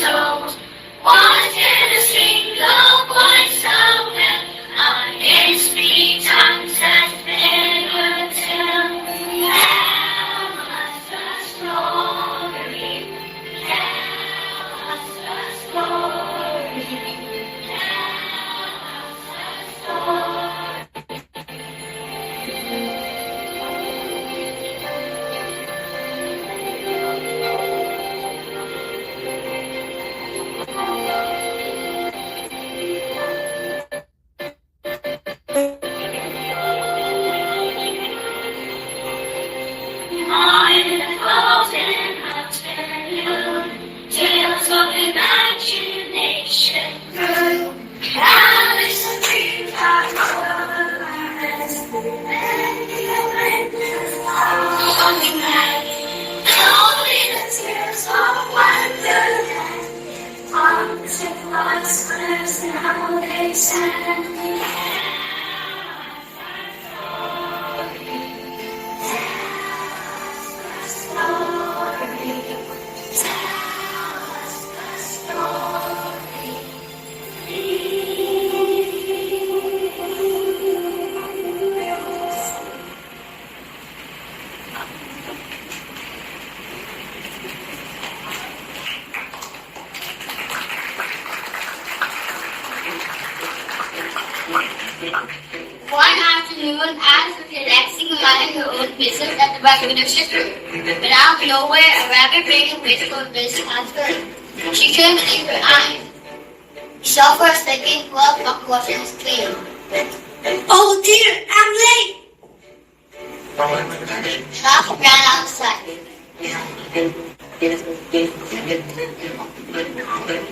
told. Wanted a single voice of him against three tongues that never tell. Tell us the story. Tell us the story. Tell us the story. Tales of imagination grew. Alice and dreams are words. Only the tears of wonderland. Songs and monsters now they stand. One afternoon, I was relaxing my own business at the back of the ship. But out of nowhere, a rabbit ran away from this after. She couldn't believe her eyes. She saw for a second, well, Buck was in his train. Oh dear, I'm late! Buck ran outside.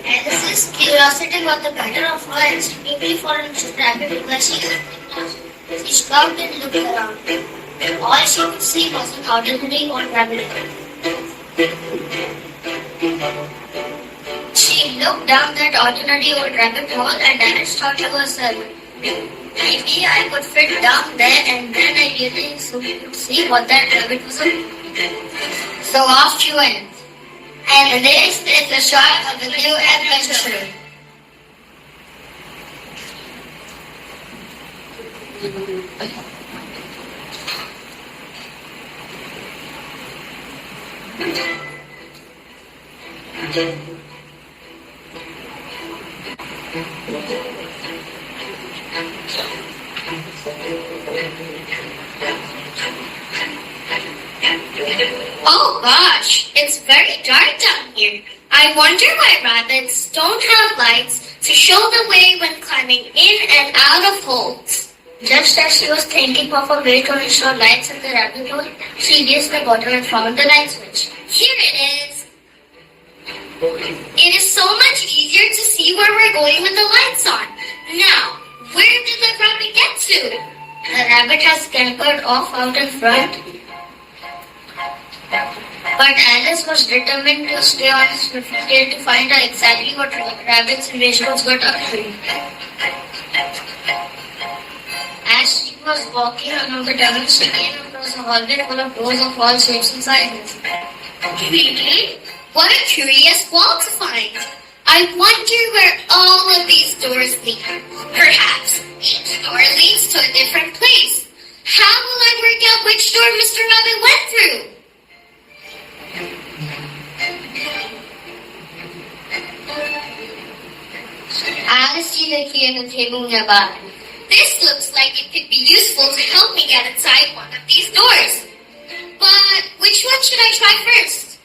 Alice's curiosity got the better of her and she quickly followed Mrs. Rabbit where she stopped and looked around. All she could see was an ordinary old rabbit. She looked down that ordinary old rabbit hole and Alice thought to herself, maybe I could fit down there and then I really could see what that rabbit was doing. So off she went. And this is the start of the new adventure. Oh gosh, it's very dark down here. I wonder why rabbits don't have lights to show the way when climbing in and out of holes. Just as she was thinking of a way to install lights in the rabbit hole, she reached the bottom and found the light switch. Here it is. It is so much easier to see where we're going with the lights on. Now, where did the rabbit get to? The rabbit has scampered off out in front. But Alice was determined to stay on his feet to find out exactly what rabbits and waistcoats got up to. As she was walking along the tunnel, she came across a hallway full of doors of all shapes and sizes. Really? What a curious wall to find! I wonder where all of these doors lead. Perhaps each door leads to a different place. How will I work out which door Mr. Rabbit went through? Alice see the key on the table nearby. This looks like it could be useful to help me get inside one of these doors. But which one should I try first?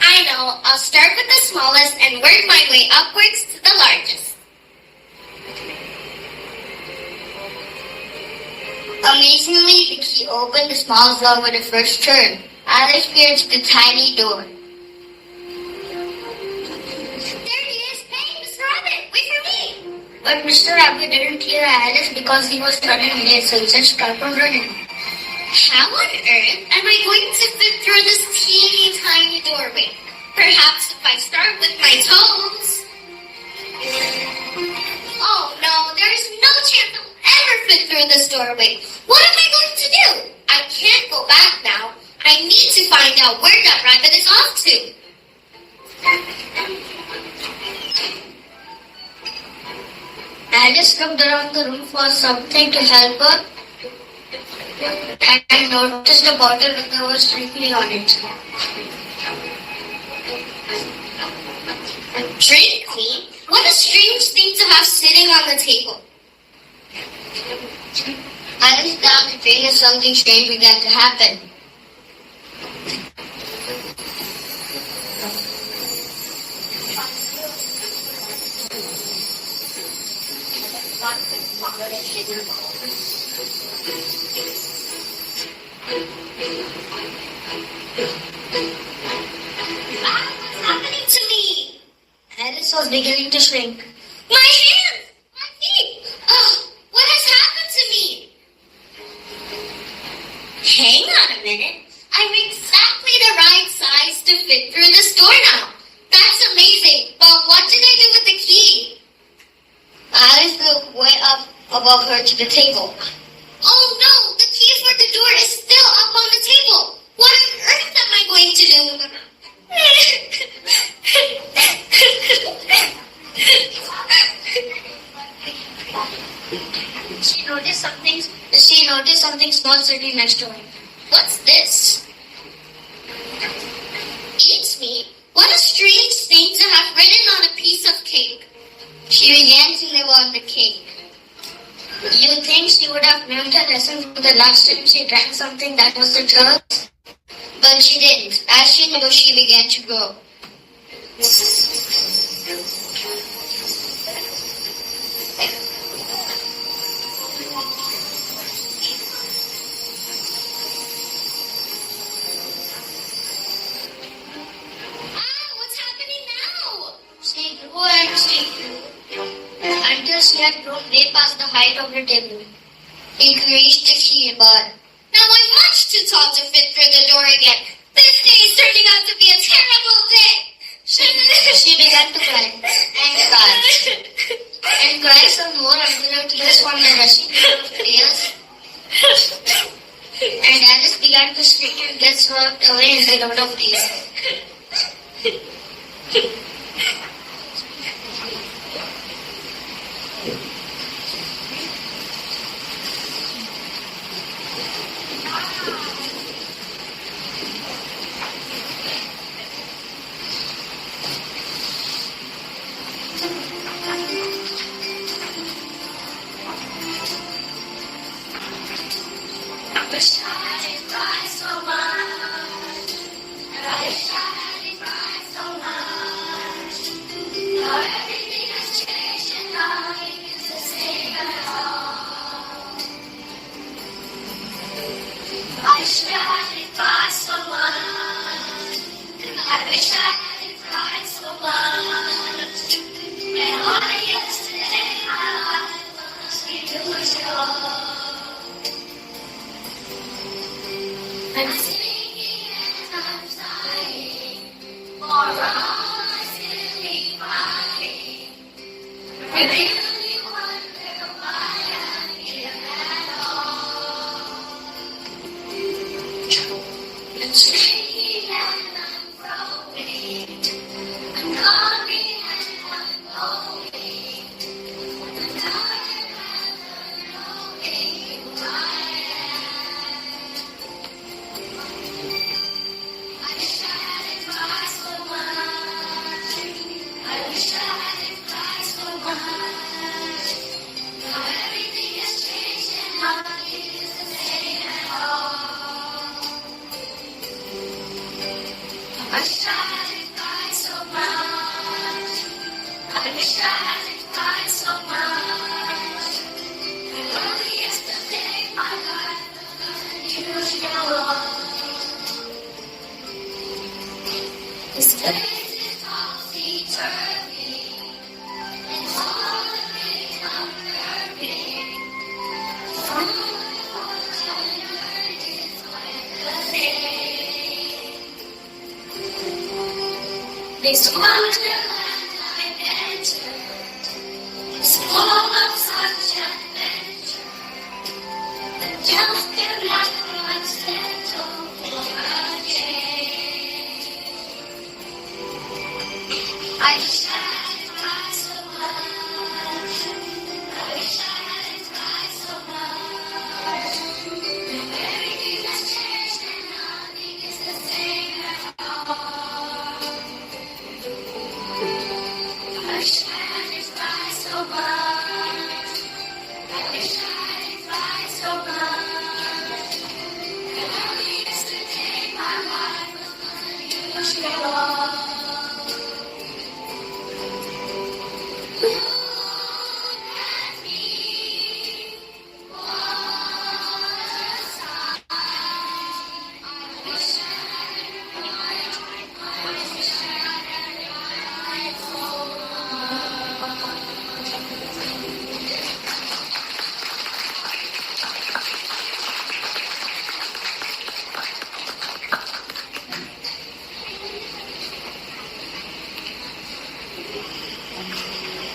I know, I'll start with the smallest and work my way upwards to the largest. Amazingly, the key opened the small door with the first turn. Alice reached the tiny door. But Mr. Rabbit didn't hear Alice because he was running late, so he just kept on running. How on earth am I going to fit through this teeny tiny doorway? Perhaps if I start with my toes. Oh no, there's no chance I'll ever fit through this doorway. What am I going to do? I can't go back now. I need to find out where that rabbit is off to. Alice looked around the room for something to help her and noticed a bottle with the word "Strictly" on it. Drink me? What a strange thing to have sitting on the table. Alice down the drain and something strange began to happen. What's happening to me? Alice was beginning to shrink. My hands! My feet! Oh, what has happened to me? Hang on a minute. I'm exactly the right size to fit through this door now. That's amazing. But what did I do with the key? Alice looked way up above her to the table. Oh no! The key for the door is still up on the table. What on earth am I going to do? She noticed something small sitting next to her. What's this? Eats me? What a strange thing to have written on a piece of cake. She began to nibble on the cake. You think she would have learned her lesson from the last time she drank something that was the truth? But she didn't. As she knew, she began to grow. What's happening now? She grew and she grew until she had grown way past the height of her table. It reached the keyboard. Now I'm much too tall to fit through the door again. This day is turning out to be a terrible day. She began to cry and cry and cry some more until her tears formed a rushing river of tears. And Alice began to shriek and get swept away in the load of tears. I wish I didn't cry so much. I wish I didn't cry so much. Now everything has changed and nothing is the same at all. I wish I didn't cry so much. I wish I didn't cry so much. And only yesterday my life was beautiful. I'm singing and I'm sighing, for all my silly crying. I really wonder why I'm here at all. I'm singing and I'm growing, I'm coming and I'm going. I'm tired of knowing who I am. I wish I hadn't cried so much. I wish I hadn't cried so much. Now everything has changed and nothing is the same at all. I wish I hadn't cried so much. I wish I hadn't cried so much. And only yesterday my life was unusual. This place is topsy-turvy, it's all a bit unnerving. Someone was under this way. This wonderland I've entered is full of such adventure that just feel like I'm settled for a change.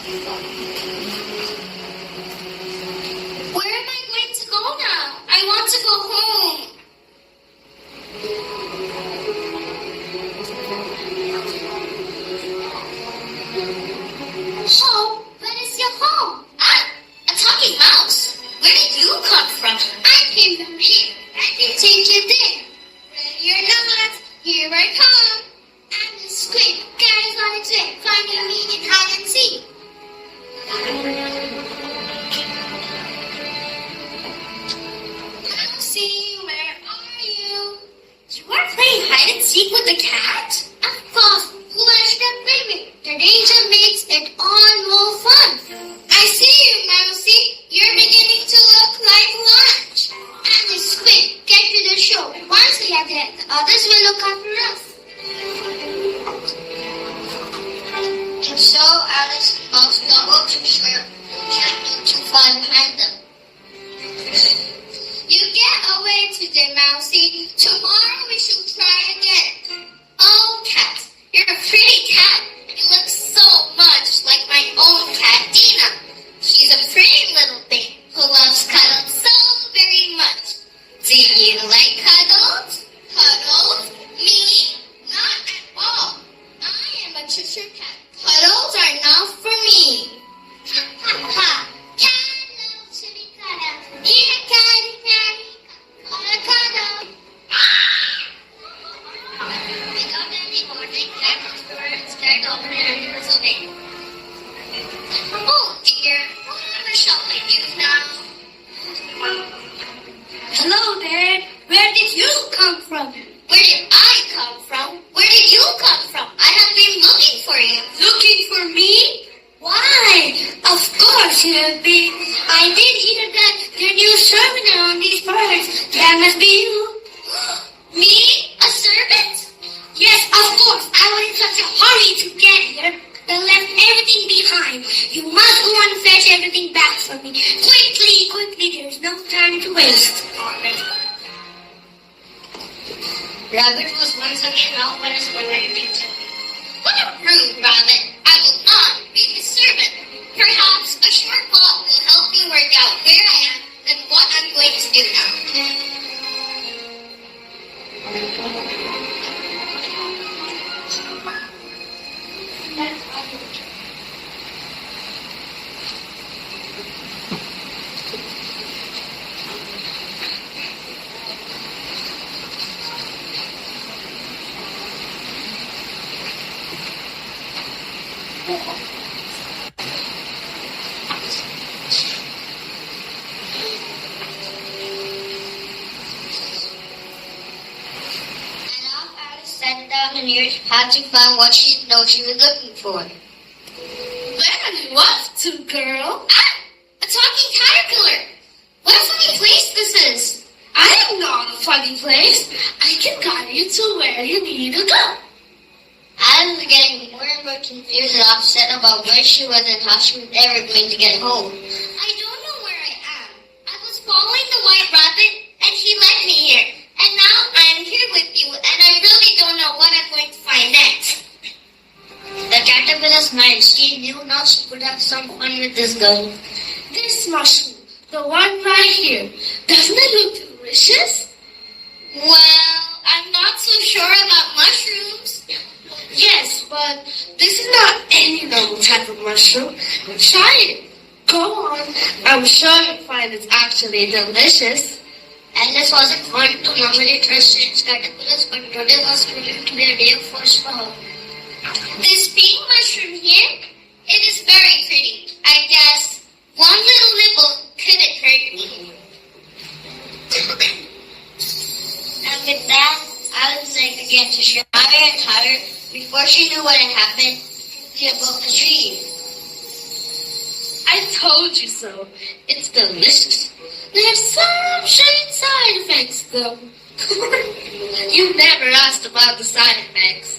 Where am I going to go now? I want to go home. Home? Where is your home? Ah, a talking mouse. Where did you come from? I came from here. I can take you there. Ready or not, here I come. I'm the squid. Guys on its way, finding me in hide and seek. Mousy, where are you? You are playing hide and seek with the cat? Of course, foolish the baby. The danger makes it all more fun. I see you, Mousy. You're beginning to look like lunch. And the squid, get to the show. Once we are there, the others will look after us. And so Alice and Mouse doubled to shrimp, kept not too far behind them. You get away today, Mousy. Tomorrow we shall try again. Oh, cat, you're a pretty cat. You look so much like my own cat, Dina. She's a pretty little thing who loves cuddles so very much. Do you like cuddles? Cuddles? Me? Not at all. I am a Cheshire cat. Cuddles are not for me. Ha ha ha. Cat loves to be cuddled. Here, catty, catty. Cuddle, cuddle. Wake up every morning, cat comes first, cat open and doors obey. Oh dear, whatever shall I do now? Hello there. Where did you come from? Where did I come from? Where did you come from? I have been looking for you. Looking for me? Why? Of course you have been. I did hear that your new servant are on these birds. That must be you. Me? A servant? Yes, of course. I was in such a hurry to get here that I left everything behind. You must go and fetch everything back for me. Quickly, quickly. There's no time to waste. Rabbit was once again out when his mother beat him. What a rude rabbit! I will not be his servant. Perhaps a short walk will help me work out where I am and what I'm going to do now. Had to find what she know she was looking for. Where are you off to, girl? Ah! A talking caterpillar! What a funny place this is! I am not a funny place. I can guide you to where you need to go. I was getting more and more confused and upset about where she was and how she was ever going to get home. I don't know where I am. I was following the white rabbit and he led me here. And now I am here with you, and I really don't know what I'm going to find next. The caterpillar smiled. She knew now she could have some fun with this girl. This mushroom, the one right here, doesn't it look delicious? Well, I'm not so sure about mushrooms. Yes, but this is not any normal type of mushroom. Try it. Go on. I'm sure you'll find it's actually delicious. Alice wasn't going to normally trust its caterpillars, but today was proving to be a day of first for her. This pink mushroom here, it is very pretty. I guess one little nibble couldn't hurt me. And with that, Alice began to shine higher and higher. Before she knew what had happened, she above the tree. I told you so. It's delicious. There's some shade side effects, though. You never asked about the side effects.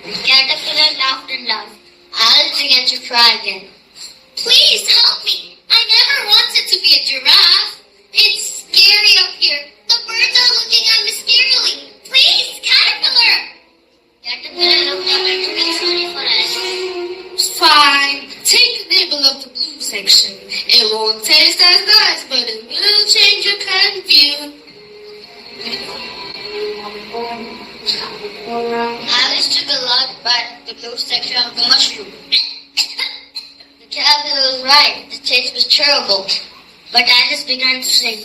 The caterpillar laughed and laughed. Alice began to cry again. Please help me. I never wanted to be a giraffe. It's scary up here. The birds are looking at me scarily. Please, caterpillar. Caterpillar looked up and took a funny for us. Fine. Take this. table of the blue section. It won't taste as nice, but it will change your kind of view. Alice took a large bite of the blue section of the mushroom. The caterpillar was right. The taste was terrible. But Alice began to sing.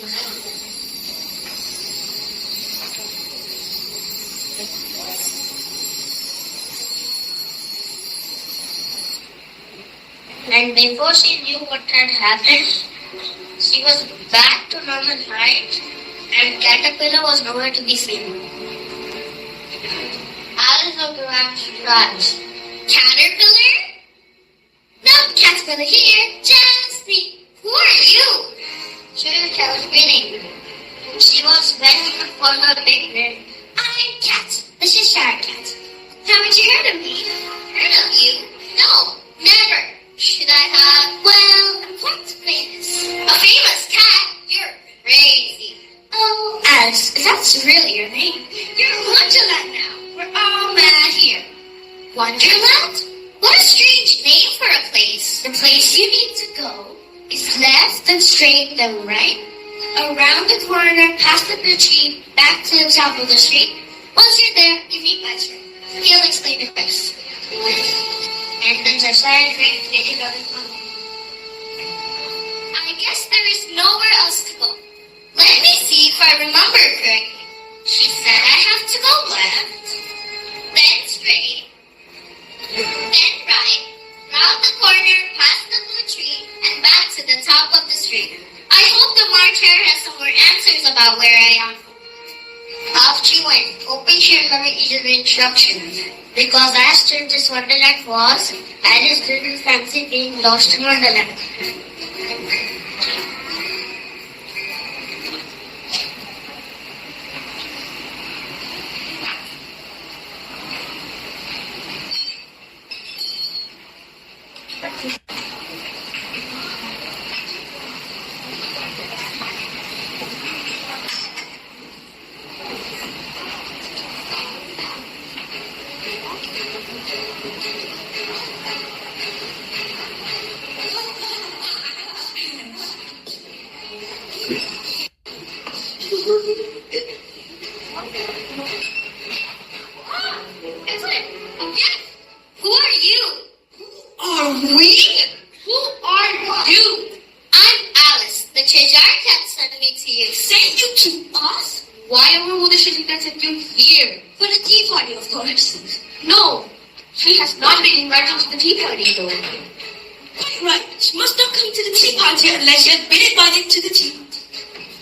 And before she knew what had happened, she was back to normal height, and Caterpillar was nowhere to be seen. Alice looked around surprised. Caterpillar? No Caterpillar here, just me. Who are you? Sugar Cat was grinning. She was wearing a former big grin. I'm Cat, the Cheshire Cat. Haven't you heard of me? Heard of you? No, never. Should I have? Well, I'm quite famous. A famous cat? You're crazy. Oh, Alice, that's really your name. You're in Wonderland now. We're all mad here. Wonderland? What a strange name for a place. The place you need to go is left, then straight, then right. Around the corner, past the tree, back to the top of the street. Once you're there, you meet my friend. He'll explain the rest. And then the side taking on the phone. I guess there is nowhere else to go. Let me see if I remember correctly. She said I have to go left, then straight, then right, round the corner, past the blue tree, and back to the top of the street. I hope the marcher has some more answers about where I am. Off she went, hoping she remembered each of the instructions. Because as strange as Wonderland was, Alice didn't fancy being lost in Wonderland. Who are you? Are we? Who are you? I'm Alice. The Cheshire Cat sent me to you. Sent you to us? Why would the Cheshire Cat send you here? For the tea party, of course. No, she has not been invited to the tea party, though. Quite right. She must not come to the tea party unless she has been invited to the tea party.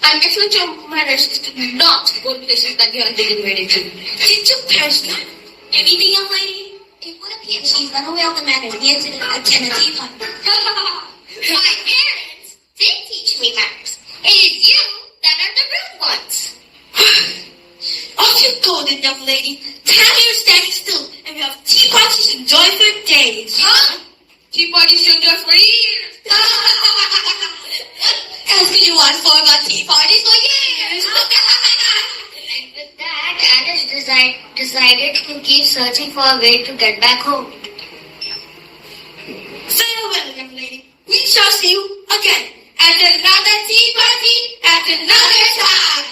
And excellent your manners is to not go to places that you have been invited to. Did your parents know? Anything, young lady? It would appear she's run away off the manor and attend a tea party. My parents did teach me manners. It is you that are the rude ones. Off you go then, young lady. Time you're standing still and we have tea parties to enjoy for days. Huh? Tea parties to enjoy for years. As you want for about tea parties for years. And with that, Alice decided to keep searching for a way to get back home. Farewell, young lady. We shall see you again at another tea party at another time.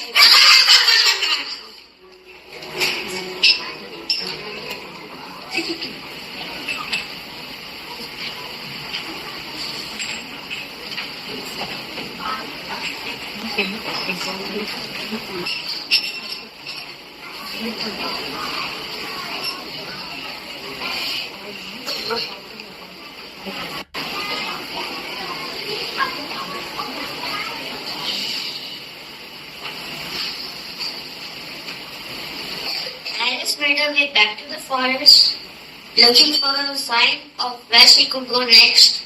Alice made her way back to the forest, looking for a sign of where she could go next.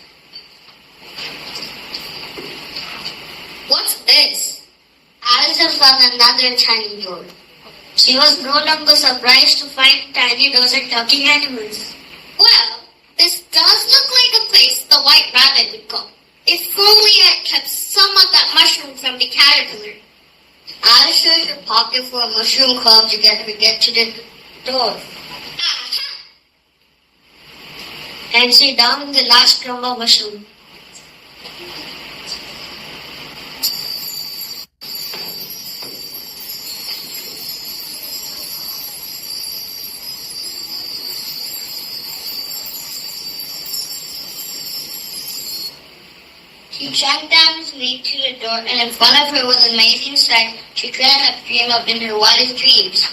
What's this? Alice was on another tiny door. She was no longer surprised to find tiny doors and talking animals. Well, this does look like a place the White Rabbit would go. If only I kept some of that mushroom from the caterpillar. Alice searched her pocket for a mushroom club to get to the door. Aha! And she downed the last crumb of mushroom. She tracked down his lead to the door, and in front of her was an amazing sight she couldn't have dreamed of in her wildest dreams.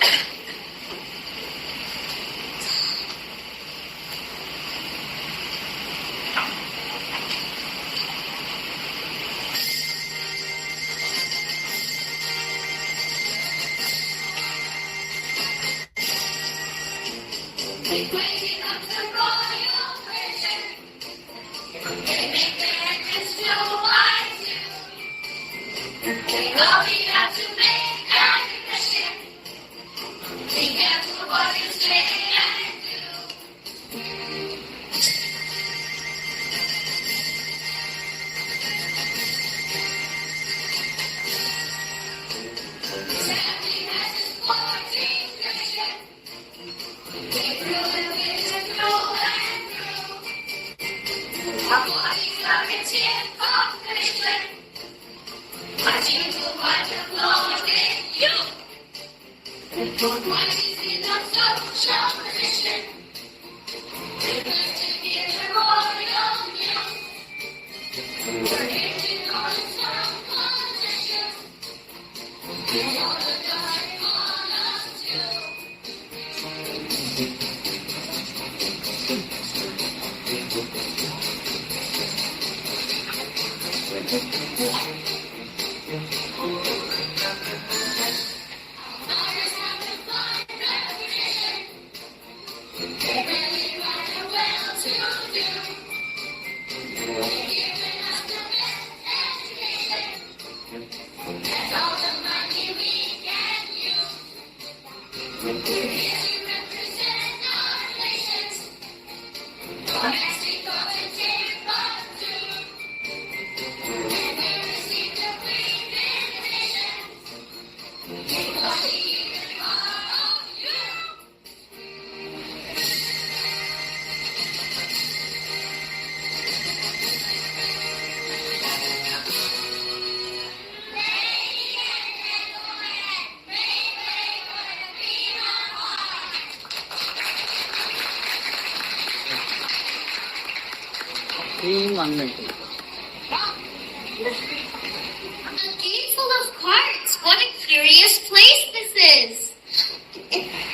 A game full of cards. What a curious place this is.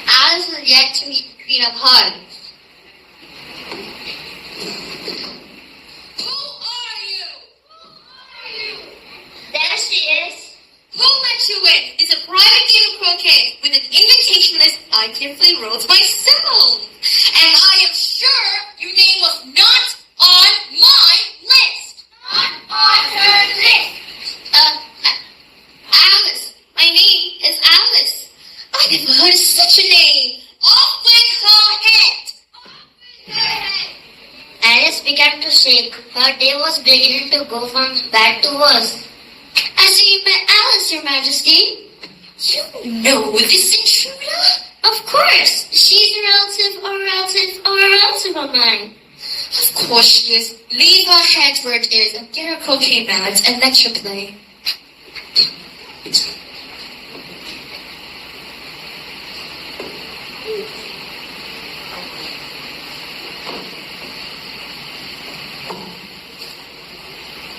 Alice was yet to meet the Queen of Hearts. Who are you? There she is. Who let you in? It's a private game of croquet with an invitation list I carefully wrote myself. And I am sure your name was not on my list. Not on her list. Alice. My name is Alice. I never heard of such a name. Off with her head. Alice began to shake. Her day was beginning to go from bad to worse. I see you met Alice, Your Majesty. You know this intruder? Of course. She's a relative of mine. Of course she is. Leave her head where it is and get her croquet mallets and let her play.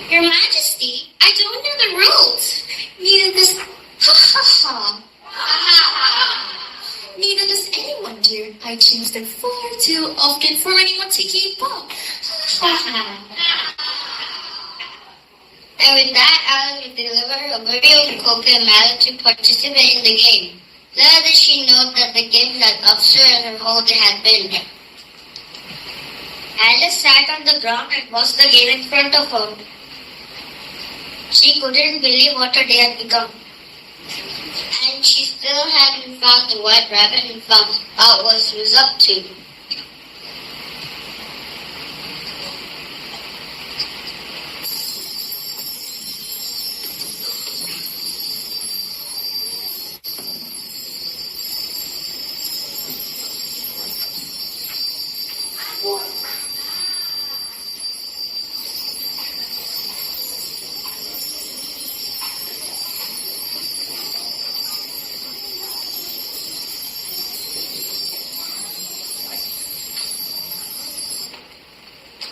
Your Majesty, I don't know the rules. Neither does... Neither does anyone, dear. I change them far too often for anyone to keep up. And with that, Alice would deliver her very own croquet mallet to participate in the game. Little did she know that the game had absurd her whole day had been. Alice sat on the ground and watched the game in front of her. She couldn't believe what her day had become. And she still hadn't found the white rabbit and found out what she was up to.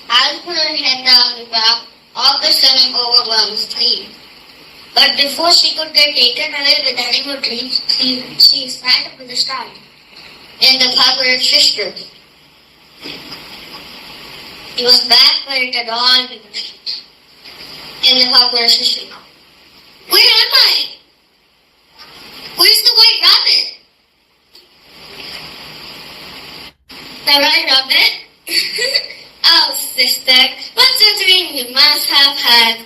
Alice put her head down and back All the sudden overwhelmed Cleve. But before she could get taken away with any more dreams, she sat up with a start. In the popular sister. He was back where it had all begun. In the popular sister. Where am I? Where's the white rabbit? The white rabbit? Oh, sister, what a dream you must have had.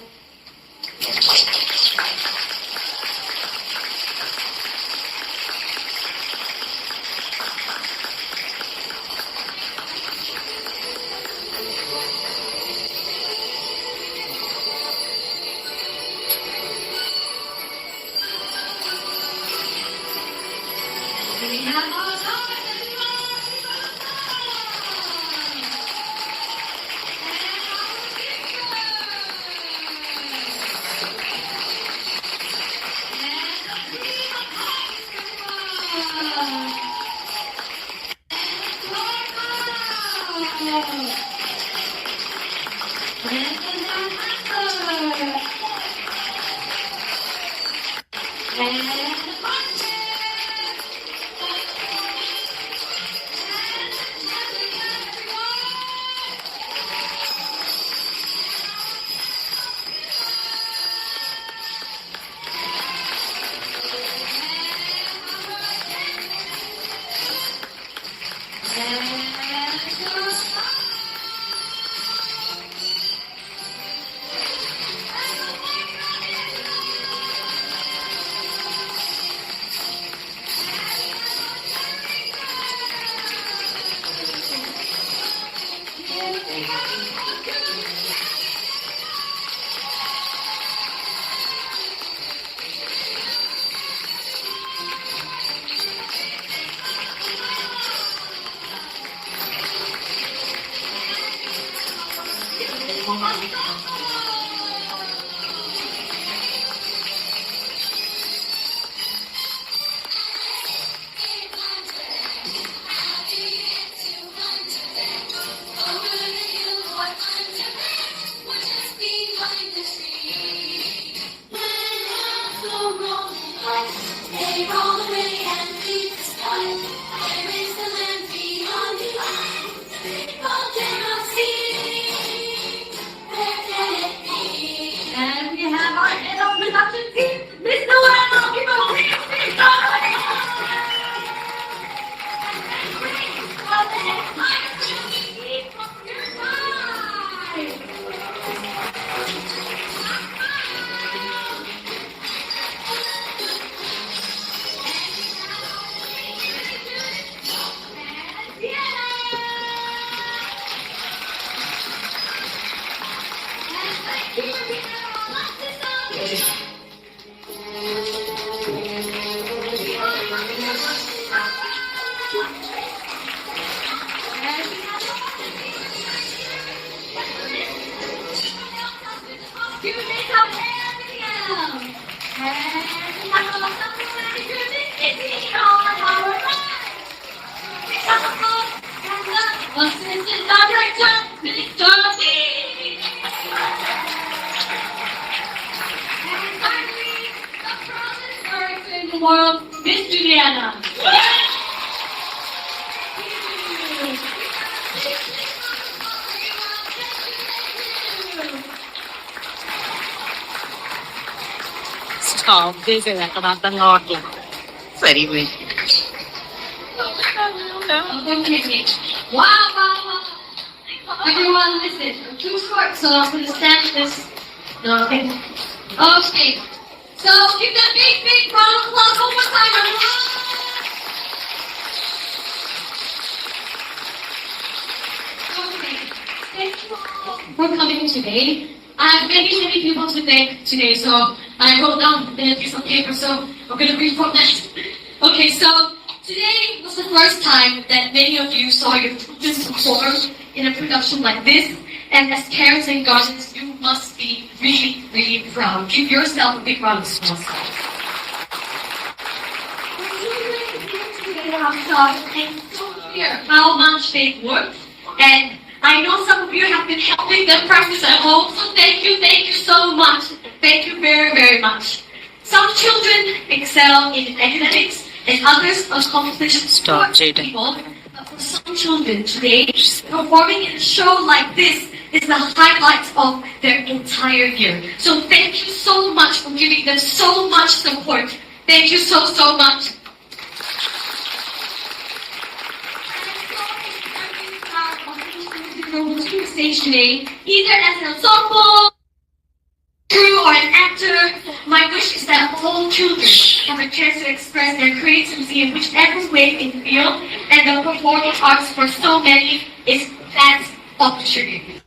World, Miss Juliana. Stop, this is like about the Lord. Very good. Okay. Wow. Everyone listen. I'm too short, so I'm going to stand this. No, okay. Okay. So give that big round of applause one more time, everyone. Okay. Thank you all for coming today. I have many people to thank today, so I wrote down the piece of paper, so I'm going to read from that. Okay, so today was the first time that many of you saw your children perform in a production like this, and as parents and guardians, you must be really, really proud. Give yourself a big round of applause. We're really here today to have and so clear how much they've worked, and I know some of you have been helping them practice at home, so thank you so much. Thank you very, very much. Some children excel in academics and others accomplish Stop, sports Jaden. people. But for some children today, performing in a show like this is the highlight of their entire year. So thank you so much for giving them so much support. Thank you so much. Stage today, either as an ensemble, crew, or an actor. My wish is that all children have a chance to express their creativity in whichever way they feel, and the performing arts for so many is that opportunity.